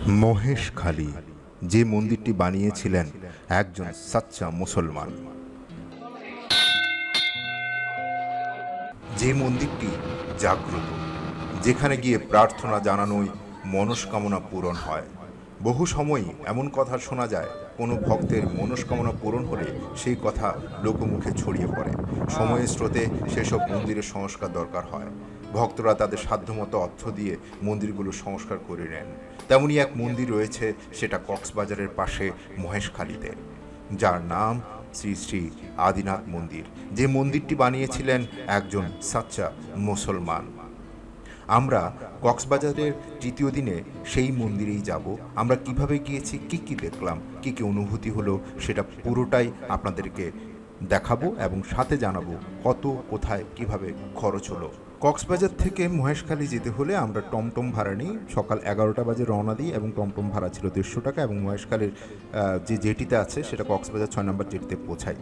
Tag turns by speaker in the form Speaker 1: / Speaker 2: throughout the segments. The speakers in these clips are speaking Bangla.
Speaker 1: মহেশখালী, যে মন্দিরটি বানিয়েছিলেন একজন সাচ্চা মুসলমান, যে মন্দিরটি জাগ্রত, যেখানে গিয়ে প্রার্থনা জানানোই মনস্কামনা পূরণ হয়। বহু সময়ই এমন কথা শোনা যায়, কোনো ভক্তের মনস্কামনা পূরণ হলে সেই কথা লোকমুখে ছড়িয়ে পড়ে। সময়ের স্রোতে সেসব মন্দিরের সংস্কার দরকার হয়। ভক্তরা তাদের সাধ্যমতো অর্থ দিয়ে মন্দিরগুলো সংস্কার করে নেন। তেমনই এক মন্দির রয়েছে, সেটা কক্সবাজারের পাশে মহেশখালীতে, যার নাম শ্রী শ্রী আদিনাথ মন্দির। যে মন্দিরটি বানিয়েছিলেন একজন সাচ্চা মুসলমান। আমরা কক্সবাজারের তৃতীয় দিনে সেই মন্দিরেই যাব। আমরা কিভাবে গিয়েছি, কি কি দেখলাম, কি কি অনুভূতি হলো, সেটা পুরোটাই আপনাদেরকে দেখাবো এবং সাথে জানাবো কত, কোথায়, কিভাবে খরচ হলো। কক্সবাজার থেকে মহেশখালী যেতে হলে আমরা টমটম ভাড়া নিই। সকাল 11টা বাজে রওনা দিই এবং টমটম ভাড়া ছিল 150 টাকা, এবং মহেশখালীর যে জেটিতে আছে সেটা কক্সবাজার 6 নম্বর জেটিতে পৌঁছাই।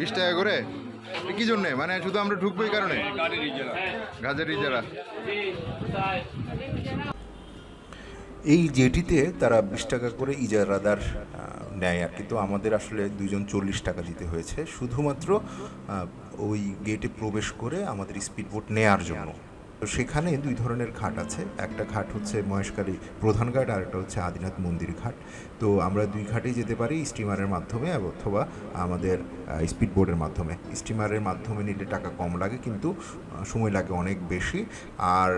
Speaker 2: 20 টাকা করে কি জন্য? মানে শুধু আমরা ঢুকবো এই কারণে? গাজের ইজারা।
Speaker 1: এই জেটিতে তারা 20 টাকা করে ইজারাদার নেয় আর কি। তো আমাদের আসলে দুজন 40 টাকা দিতে হয়েছে শুধুমাত্র ওই গেটে প্রবেশ করে আমাদের স্পিডবোট নেয়ার জন্য। তো সেখানে দুই ধরনের ঘাট আছে। একটা ঘাট হচ্ছে মহেশখালী প্রধান ঘাট, আর একটা হচ্ছে আদিনাথ মন্দির ঘাট। তো আমরা দুই ঘাটেই যেতে পারি, স্টিমারের মাধ্যমে অথবা আমাদের স্পিডবোটের মাধ্যমে। স্টিমারের মাধ্যমে নিলে টাকা কম লাগে, কিন্তু সময় লাগে অনেক বেশি। আর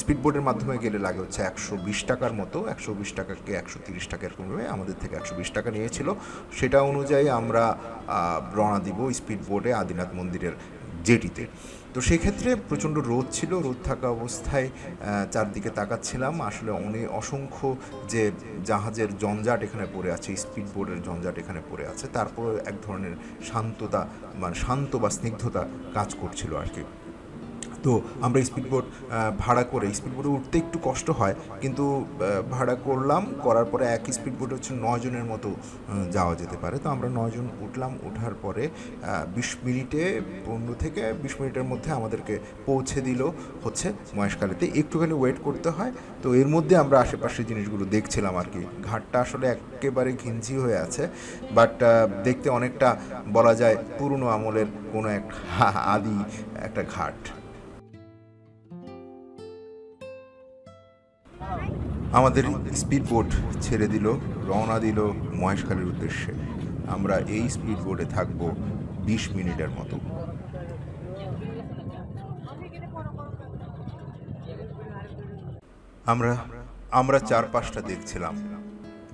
Speaker 1: স্পিডবোটের মাধ্যমে গেলে লাগে হচ্ছে 120 টাকার মতো। 120 টাকাকে 130 টাকা এরকম আমাদের থেকে 120 টাকা নিয়েছিল। সেটা অনুযায়ী আমরা রওনা দিব স্পিডবোটে আদিনাথ মন্দিরের জেটিতে। তো সেক্ষেত্রে প্রচণ্ড রোদ ছিল। রোদ থাকা অবস্থায় চারদিকে তাকাচ্ছিলাম, আসলে অসংখ্য যে জাহাজের জঞ্জাট এখানে পড়ে আছে, স্পিডবোটের জঞ্জাট এখানে পড়ে আছে, তারপরে এক ধরনের শান্ততা, মানে শান্ত বা স্নিগ্ধতা কাজ করছিল আর কি। তো আমরা স্পিডবোট ভাড়া করে, স্পিডবোটে উঠতে একটু কষ্ট হয়, কিন্তু ভাড়া করার পরে এক স্পিডবোটে হচ্ছে 9 জনের মতো যাওয়া যেতে পারে। তো আমরা 9 জন উঠলাম। ওঠার পরে 15 থেকে 20 মিনিটের মধ্যে আমাদেরকে পৌঁছে দিল হচ্ছে মহেশখালীতে। একটুখানি ওয়েট করতে হয়। তো এর মধ্যে আমরা আশেপাশে জিনিসগুলো দেখছিলাম আর কি। ঘাটটা আসলে একেবারে ঘিঞ্জি হয়ে আছে, বাট দেখতে অনেকটা বলা যায় পুরনো আমলের কোনো এক আদি একটা ঘাট। আমাদের স্পিডবোট ছেড়ে দিল, রওনা দিল মহেশখালীর উদ্দেশ্যে। আমরা এই স্পিডবোটে থাকবো 20 মিনিটের মতো। আমরা চারপাশটা দেখছিলাম,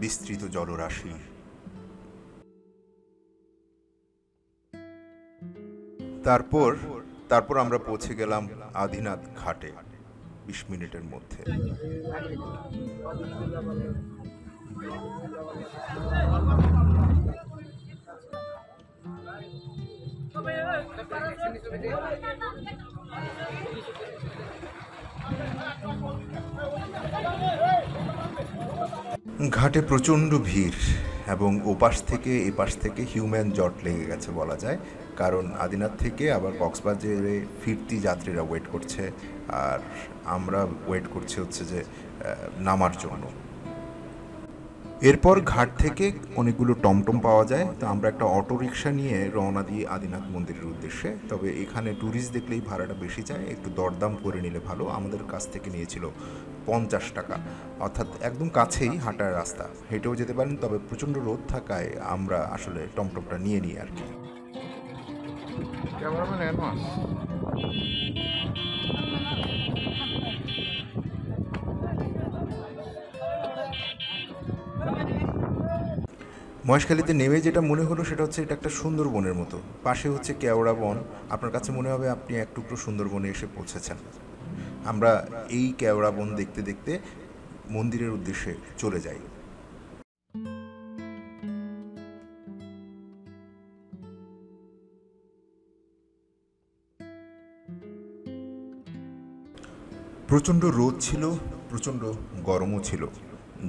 Speaker 1: বিস্তৃত জলরাশি। তারপর আমরা পৌঁছে গেলাম আদিনাথ ঘাটে 20 মিনিটের মধ্যে। ঘাটে প্রচণ্ড ভিড়, এবং ওপাশ থেকে এপাশ থেকে হিউম্যান জট লেগে গেছে বলা যায়। কারণ আদিনাথ থেকে আবার কক্সবাজারে ফিরতি যাত্রীরা ওয়েট করছে, আর আমরা ওয়েট করছি হচ্ছে যে নামার জন্য। এরপর ঘাট থেকে অনেকগুলো টমটম পাওয়া যায়। তো আমরা একটা অটো রিক্সা নিয়ে রওনা দিই আদিনাথ মন্দিরের উদ্দেশ্যে। তবে এখানে ট্যুরিস্ট দেখলেই ভাড়াটা বেশি চায়, একটু দরদাম করে নিলে ভালো। আমাদের কাছ থেকে নিয়েছিল 50 টাকা, অর্থাৎ একদম কাছেই হাঁটার রাস্তা, হেঁটেও যেতে পারেন। তবে প্রচণ্ড রোদ থাকায় আমরা আসলে টমটমটা নিয়ে নিই আর কি। মহেশখালীতে নেমে যেটা মনে হলো সেটা হচ্ছে এটা একটা সুন্দরবনের মতো। পাশে হচ্ছে কেওড়া বন। আপনার কাছে মনে হবে আপনি এক টুকরো সুন্দরবনে এসে পৌঁছেছেন। আমরা এই কেওড়া বন দেখতে দেখতে মন্দিরের উদ্দেশ্যে চলে যাই। প্রচণ্ড রোদ ছিল, প্রচণ্ড গরমও ছিল,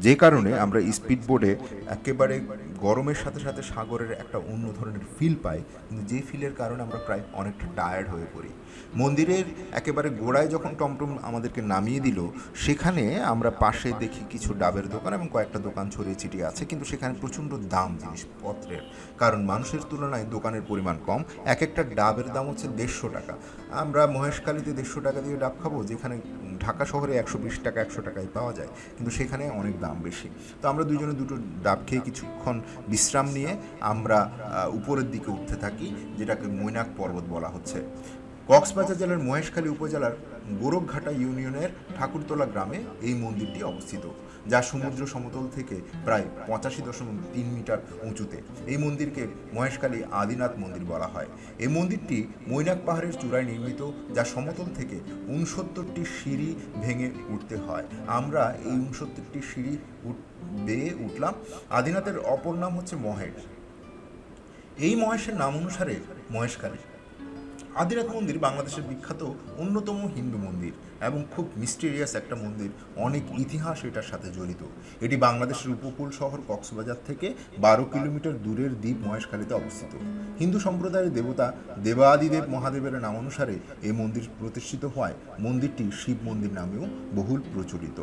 Speaker 1: যে কারণে আমরা স্পিডবোটে একেবারে গরমের সাথে সাথে সাগরের একটা অন্য ধরনের ফিল পাই, কিন্তু যে ফিলের কারণে আমরা প্রায় অনেকটা টায়ার্ড হয়ে পড়ি। মন্দিরের একেবারে গোড়ায় যখন টমটম আমাদেরকে নামিয়ে দিল, সেখানে আমরা পাশে দেখি কিছু ডাবের দোকান এবং কয়েকটা দোকান ছড়িয়ে ছিটিয়ে আছে, কিন্তু সেখানে প্রচণ্ড দাম জিনিসপত্রের, কারণ মানুষের তুলনায় দোকানের পরিমাণ কম। এক একটা ডাবের দাম হচ্ছে 150 টাকা। আমরা মহেশখালীতে 150 টাকা দিয়ে ডাব খাবো, যেখানে ঢাকা শহরে 120 টাকা 100 টাকায় পাওয়া যায়, কিন্তু সেখানে অনেক দাম বেশি। তো আমরা দুজনে দুটো ডাব খেয়ে কিছুক্ষণ বিশ্রাম নিয়ে আমরা উপরের দিকে উঠতে থাকি, যেটাকে মৈনাক পর্বত বলা হচ্ছে। কক্সবাজার জেলার মহেশখালী উপজেলার গোরখঘাটা ইউনিয়নের ঠাকুরতলা গ্রামে এই মন্দিরটি অবস্থিত, যা সমুদ্র সমতল থেকে প্রায় 85.3 মিটার উঁচুতে। এই মন্দিরকে মহেশখালী আদিনাথ মন্দির বলা হয়। এই মন্দিরটি মৈনাক পাহাড়ের চূড়ায় নির্মিত, যা সমতল থেকে 69টি সিঁড়ি ভেঙে উঠতে হয়। আমরা এই 69টি সিঁড়ি বেয়ে উঠলাম। আদিনাথের অপর নাম হচ্ছে মহেশ। এই মহেশের নাম অনুসারে মহেশখালী। আদিনাথ মন্দির বাংলাদেশের বিখ্যাত অন্যতম হিন্দু মন্দির এবং খুব মিস্টেরিয়াস একটা মন্দির। অনেক ইতিহাস এটার সাথে জড়িত। এটি বাংলাদেশের উপকূল শহর কক্সবাজার থেকে 12 কিলোমিটার দূরের দ্বীপ মহেশখালীতে অবস্থিত। হিন্দু সম্প্রদায়ের দেবতা দেবাদিদেব মহাদেবের নামানুসারে এই মন্দির প্রতিষ্ঠিত হওয়ায় মন্দিরটি শিব মন্দির নামেও বহুল প্রচলিত।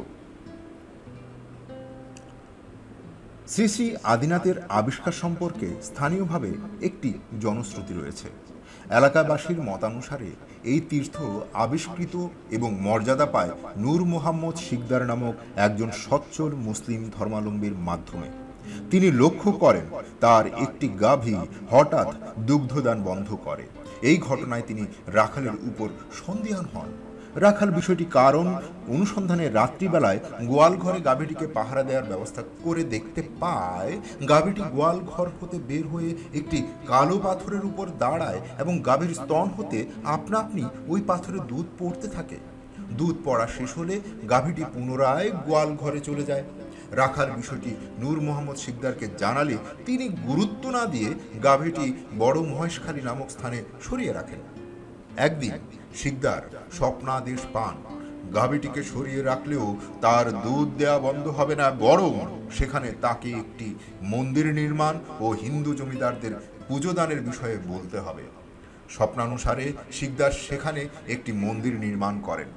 Speaker 1: শ্রী শ্রী আদিনাথের আবিষ্কার সম্পর্কে স্থানীয়ভাবে একটি জনশ্রুতি রয়েছে। এলাকাবাসীর মতানুসারে এই তীর্থ আবিষ্কৃত এবং মর্যাদা পায় নূর মোহাম্মদ শিকদার নামক একজন সচ্চর মুসলিম ধর্মাবলম্বীর মাধ্যমে। তিনি লক্ষ্য করেন তার একটি গাভী হঠাৎ দুগ্ধদান বন্ধ করে। এই ঘটনায় তিনি রাখালের উপর সন্দিহান হন। রাখাল বিষয়টি কারণ অনুসন্ধানে রাত্রিবেলায় গোয়াল ঘরে গাভীটিকে পাহারা দেওয়ার ব্যবস্থা করে দেখতে পায় গাভীটি গোয়াল ঘর হতে বের হয়ে একটি কালো পাথরের উপর দাঁড়ায় এবং গাভীর স্তন হতে আপনা আপনি ওই পাথরে দুধ পড়তে থাকে। দুধ পড়া শেষ হলে গাভীটি পুনরায় গোয়াল ঘরে চলে যায়। রাখাল বিষয়টি নূর মোহাম্মদ শিকদারকে জানালে তিনি গুরুত্ব না দিয়ে গাভীটি বড় মহেশখালী নামক স্থানে সরিয়ে রাখেন। একদিন শিকদার স্বপ্নাদেশ পান, গাভীটিকে সরিয়ে রাখলেও তার দুধ দেয়া বন্ধ হবে না, বরং সেখানে তাকে একটি মন্দির নির্মাণ ও হিন্দু জমিদারদের পুজোদানের বিষয়ে বলতে হবে। স্বপ্নানুসারে শিকদার সেখানে একটি মন্দির নির্মাণ করেন।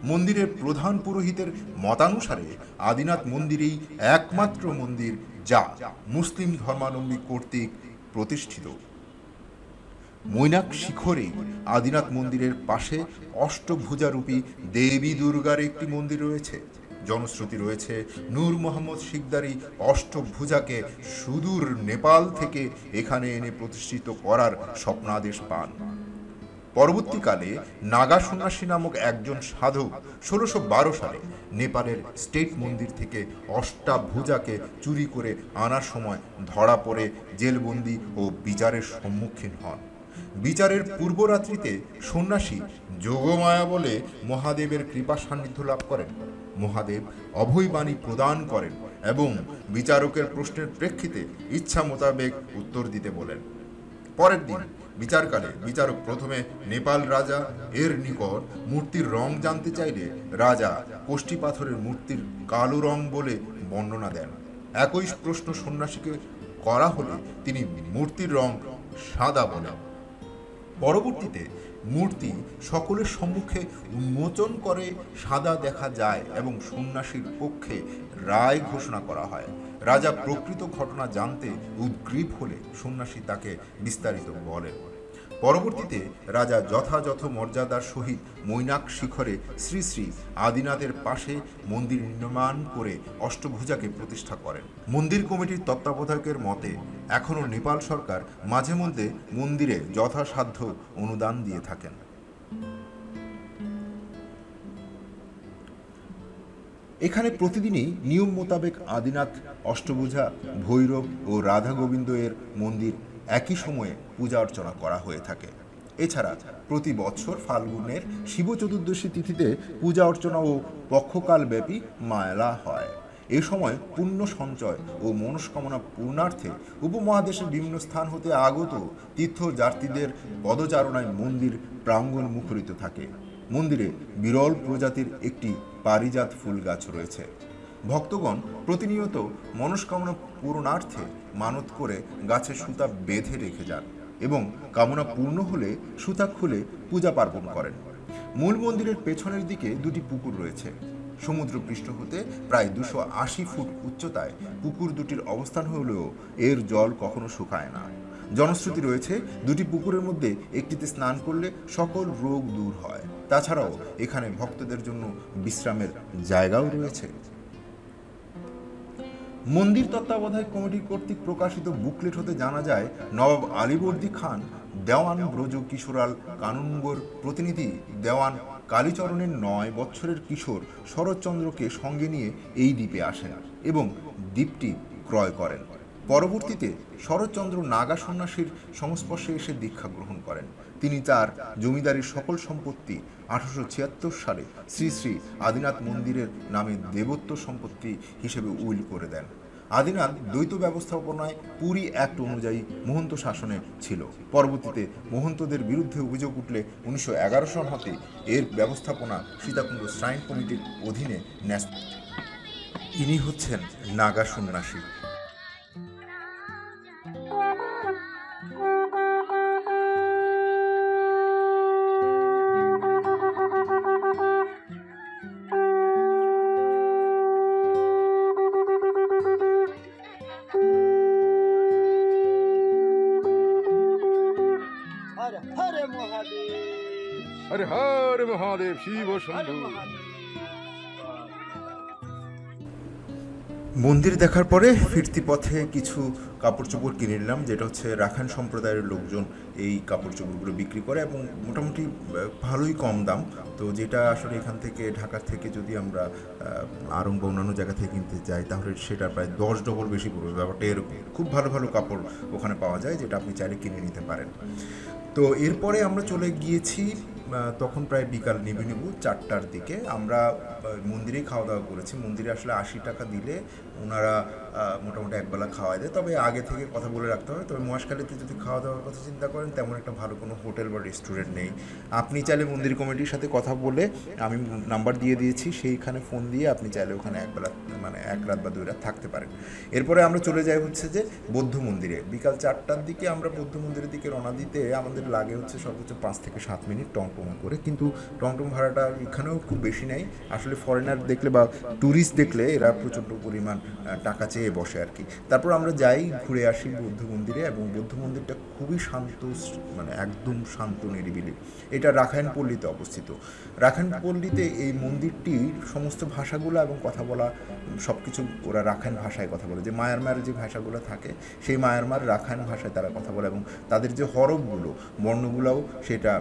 Speaker 1: মন্দিরের প্রধান পুরোহিতের মতানুসারে আদিনাথ মন্দিরেই একমাত্র মন্দির যা মুসলিম ধর্মাবলম্বী কর্তৃক প্রতিষ্ঠিত। মৈনাক শিখরে আদিনাথ মন্দিরের পাশে অষ্টভুজারূপী দেবী দুর্গার একটি মন্দির রয়েছে। জনশ্রুতি রয়েছে নূর মোহাম্মদ শিকদারি অষ্টভুজাকে সুদূর নেপাল থেকে এখানে এনে প্রতিষ্ঠিত করার স্বপ্নাদেশ পান। পরবর্তীকালে নাগা সন্ন্যাসী নামক একজন সাধক 1612 সালে নেপালের স্টেট মন্দির থেকে অষ্টাভুজাকে চুরি করে আনার সময় ধরা পড়ে জেলবন্দি ও বিচারের সম্মুখীন হন। বিচারের পূর্বরাত্রিতে সন্ন্যাসী যোগমায়া বলে মহাদেবের কৃপা সান্নিধ্য লাভ করেন। মহাদেব অভয়বাণী প্রদান করেন এবং বিচারকের প্রশ্নের প্রেক্ষিতে ইচ্ছা মোতাবেক উত্তর দিতে বলেন। পরের দিন বিচারকালে বিচারক প্রথমে নেপাল রাজা এর নিকট মূর্তির রং জানতে চাইলে রাজা কোষ্ঠী পাথরের মূর্তির কালো রং বলে বর্ণনা দেন। একই প্রশ্ন সন্ন্যাসীকে করা হলে তিনি মূর্তির রং সাদা বলেন। পরবর্তীতে মূর্তি সকলের সম্মুখে উন্মোচন করে সাদা দেখা যায় এবং সন্ন্যাসীর পক্ষে রায় ঘোষণা করা হয়। রাজা প্রকৃত ঘটনা জানতে উদ্গ্রীব হলে সন্ন্যাসী তাকে বিস্তারিত বলেন। পরবর্তীতে রাজা যথাযথ মর্যাদার সহিত মৈনাক শিখরে শ্রী শ্রী আদিনাথের পাশে মন্দির নির্মাণ করে অষ্টভুজাকে প্রতিষ্ঠা করেন। মন্দির কমিটির তত্ত্বাবধায়কের মতে এখনও নেপাল সরকার মাঝে মধ্যে মন্দিরে যথাসাধ্য অনুদান দিয়ে থাকেন। এখানে প্রতিদিনই নিয়ম মোতাবেক আদিনাথ, অষ্টভুজা, ভৈরব ও রাধা গোবিন্দ এর মন্দির একই সময়ে পূজা অর্চনা করা হয়ে থাকে। এছাড়া প্রতি বছর ফাল্গুনের শিব চতুর্দশী তিথিতে পূজা অর্চনা ও পক্ষকালব্যাপী মেলা হয়। এ সময় পুণ্য সঞ্চয় ও মনস্কামনা পূর্ণার্থে উপমহাদেশের বিভিন্ন স্থান হতে আগত তীর্থযাত্রীদের পদচারণায় মন্দির প্রাঙ্গণ মুখরিত থাকে। মন্দিরে বিরল প্রজাতির একটি পারিজাত ফুল গাছ রয়েছে। ভক্তগণ প্রতিনিয়ত মনস্কামনা পূরণার্থে মানত করে গাছে সুতা বেঁধে রেখে যান এবং কামনা পূর্ণ হলে সুতা খুলে পূজা পার্বণ করেন। মূল মন্দিরের পেছনের দিকে দুটি পুকুর রয়েছে। সমুদ্র পৃষ্ঠ হতে প্রায় 280 ফুট উচ্চতায় পুকুর দুটির অবস্থান হলেও এর জল কখনো শুকায় না। জনশ্রুতি রয়েছে দুটি পুকুরের মধ্যে একটিতে স্নান করলে সকল রোগ দূর হয়। তাছাড়াও এখানে ভক্তদের জন্য বিশ্রামের জায়গাও রয়েছে। মন্দির তত্ত্বাবধায়ক কমিটি কর্তৃক প্রকাশিত বুকলেট হতে জানা যায়, নবাব আলীবর্দী খান দেওয়ান ব্রজ কিশোরাল কানুনগোর প্রতিনিধি দেওয়ান কালীচরণের 9 বছরের কিশোর শরৎচন্দ্রকে সঙ্গে নিয়ে এই দ্বীপে আসেন এবং দ্বীপটি ক্রয় করেন। পরবর্তীতে শরৎচন্দ্র নাগা সন্ন্যাসীর সংস্পর্শে এসে দীক্ষা গ্রহণ করেন। তিনি তার জমিদারির সকল সম্পত্তি 1876 সালে শ্রী শ্রী আদিনাথ মন্দিরের নামে দেবত্ব সম্পত্তি হিসেবে উইল করে দেন। আদিনাথ দ্বৈত ব্যবস্থাপনায় পুরী অ্যাক্ট অনুযায়ী মহন্ত শাসনে ছিল। পরবর্তীতে মহন্তদের বিরুদ্ধে অভিযোগ উঠলে 1911 সাল হতে এর ব্যবস্থাপনা সীতাকুণ্ড শ্রাইন কমিটির অধীনে ন্যস্ত। ইনি হচ্ছেন নাগা সন্ন্যাসী।
Speaker 2: হরে হরে মহাদেব, শিব শম্ভু।
Speaker 1: মন্দির দেখার পরে ফিরতি পথে কিছু কাপড় চোপড় কিনে নিলাম, যেটা হচ্ছে রাখাইন সম্প্রদায়ের লোকজন এই কাপড় চোপড়গুলো বিক্রি করে এবং মোটামুটি ভালোই কম দাম। তো যেটা আসলে এখান থেকে ঢাকার থেকে যদি আমরা আরং বা অন্যান্য জায়গা থেকে কিনতে যাই তাহলে সেটা প্রায় 10 ডবল বেশি পড়বে। ব্যাপারটা এরকম, খুব ভালো ভালো কাপড় ওখানে পাওয়া যায়, যেটা আপনি চাইলে কিনে নিতে পারেন। তো এরপরে আমরা চলে গিয়েছি, তখন প্রায় বিকাল নেবে 4টার দিকে। আমরা মন্দিরেই খাওয়া দাওয়া করেছি। মন্দিরে আসলে 80 টাকা দিলে ওনারা মোটামুটি একবেলা খাওয়াই দেয়, তবে আগে থেকে কথা বলে রাখতে হবে। তবে মহেশখালীতে যদি খাওয়া দাওয়ার কথা চিন্তা করেন, তেমন একটা ভালো কোনো হোটেল বা রেস্টুরেন্ট নেই। আপনি চাইলে মন্দির কমিটির সাথে কথা বলে, আমি নাম্বার দিয়ে দিয়েছি, সেইখানে ফোন দিয়ে আপনি চাইলে ওখানে একবেলা মানে 1 রাত বা 2 রাত থাকতে পারেন। এরপরে আমরা চলে যাই হচ্ছে যে বৌদ্ধ মন্দিরে। বিকাল 4টার দিকে আমরা বৌদ্ধ মন্দিরের দিকে রওনা দিতে আমাদের লাগে হচ্ছে সর্বোচ্চ 5 থেকে 7 মিনিট টমটমে করে, কিন্তু টমটম ভাড়াটা এখানেও খুব বেশি নেই। আসলে ফরেনার দেখলে বা ট্যুরিস্ট দেখলে এরা প্রচণ্ড পরিমাণ টাকা চেয়ে বসে আর কি। তারপর আমরা যাই, ঘুরে আসি বৌদ্ধ মন্দিরে, এবং বৌদ্ধ মন্দিরটা খুবই শান্ত, মানে একদম শান্ত নিরিবিলি। এটা রাখাইন পল্লীতে অবস্থিত। রাখাইন পল্লীতে এই মন্দিরটির সমস্ত ভাষাগুলো এবং কথা বলা সব কিছু ওরা রাখাইন ভাষায় কথা বলে। যে মায়ানমার যে ভাষাগুলো থাকে সেই মায়ানমার রাখাইন ভাষায় তারা কথা বলে, এবং তাদের যে হরফগুলো বর্ণগুলোও সেটা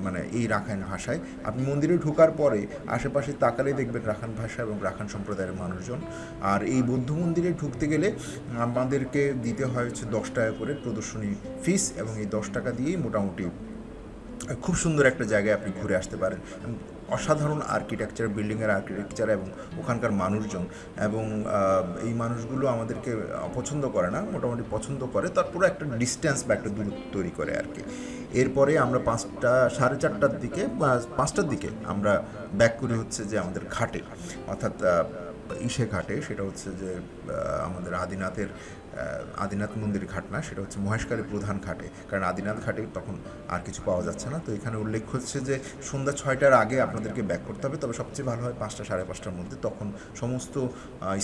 Speaker 1: মানে এই রাখাইন ভাষায়। আপনি মন্দিরে ঢোকার পরে আশেপাশে তাকালেই দেখবেন রাখাইন ভাষা এবং রাখাইন সম্প্রদায়ের মানুষজন। আর এই বৌদ্ধ মন্দিরে ঢুকতে গেলে আমাদেরকে দিতে হয় হচ্ছে 10 টাকা করে প্রদর্শনী ফিস, এবং এই 10 টাকা দিয়েই মোটামুটি খুব সুন্দর একটা জায়গায় আপনি ঘুরে আসতে পারেন। অসাধারণ আর্কিটেকচার, বিল্ডিংয়ের আর্কিটেকচার এবং ওখানকার মানুষজন, এবং এই মানুষগুলো আমাদেরকে অপছন্দ করে না, মোটামুটি পছন্দ করে, তারপরে একটা ডিস্টেন্স বা একটা দূরত্ব তৈরি করে আর কি। এরপরে আমরা 4:30 দিকে 5টার দিকে আমরা ব্যাক করে হচ্ছে যে আমাদের ঘাটে, অর্থাৎ ইসে ঘাটে, সেটা হচ্ছে যে আমাদের আদিনাথ মন্দির ঘাট না, সেটা হচ্ছে মহেশখালী প্রধান ঘাটে। কারণ আদিনাথ ঘাটে তখন আর কিছু পাওয়া যাচ্ছে না। তো এখানে উল্লেখ হচ্ছে যে সন্ধ্যা 6টার আগে আপনাদেরকে ব্যাক করতে হবে, তবে সবচেয়ে ভালো হয় 5টা সাড়ে 5টার মধ্যে, তখন সমস্ত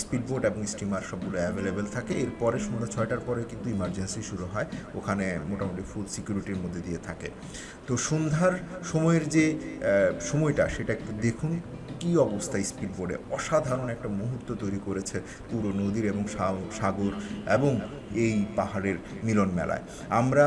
Speaker 1: স্পিড বোট এবং স্টিমার সবগুলো অ্যাভেলেবেল থাকে। এরপরে সন্ধ্যা 6টার পরে কিন্তু ইমার্জেন্সি শুরু হয়, ওখানে মোটামুটি ফুল সিকিউরিটির মধ্যে দিয়ে থাকে। তো সন্ধ্যার সময়ের যে সময়টা সেটা একটু দেখুন, কী অবস্থা স্পিড বোর্ডে, অসাধারণ একটা মুহূর্ত তৈরি করেছে পুরো নদীর এবং সাগর এবং এই পাহাড়ের মিলন মেলায়। আমরা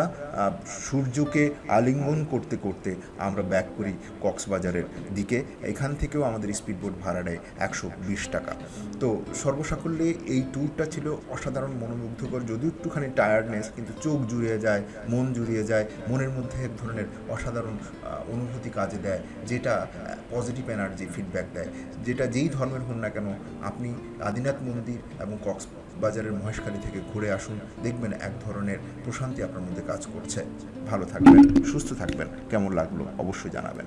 Speaker 1: সূর্যকে আলিঙ্গন করতে করতে আমরা ব্যাক করি কক্সবাজারের দিকে। এখান থেকেও আমাদের স্পিডবোট ভাড়া নেয় 120 টাকা। তো সর্বসাকুল্যে এই ট্যুরটা ছিল অসাধারণ মনোমুগ্ধকর, যদিও একটুখানি টায়ার্ডনেস, কিন্তু চোখ জুড়িয়ে যায়, মন জুড়িয়ে যায়, মনের মধ্যে এক ধরনের অসাধারণ অনুভূতি কাজে দেয়, যেটা পজিটিভ এনার্জি ফিডব্যাক দেয়। যেটা যেই ধর্মের হন না কেন, আপনি আদিনাথ মন্দির এবং কক্সবাজারের মহেশখালী থেকে ঘুরে আসুন, দেখবেন এক ধরনের প্রশান্তি আপনার মধ্যে কাজ করছে। ভালো থাকবেন, সুস্থ থাকবেন। কেমন লাগলো অবশ্যই জানাবেন।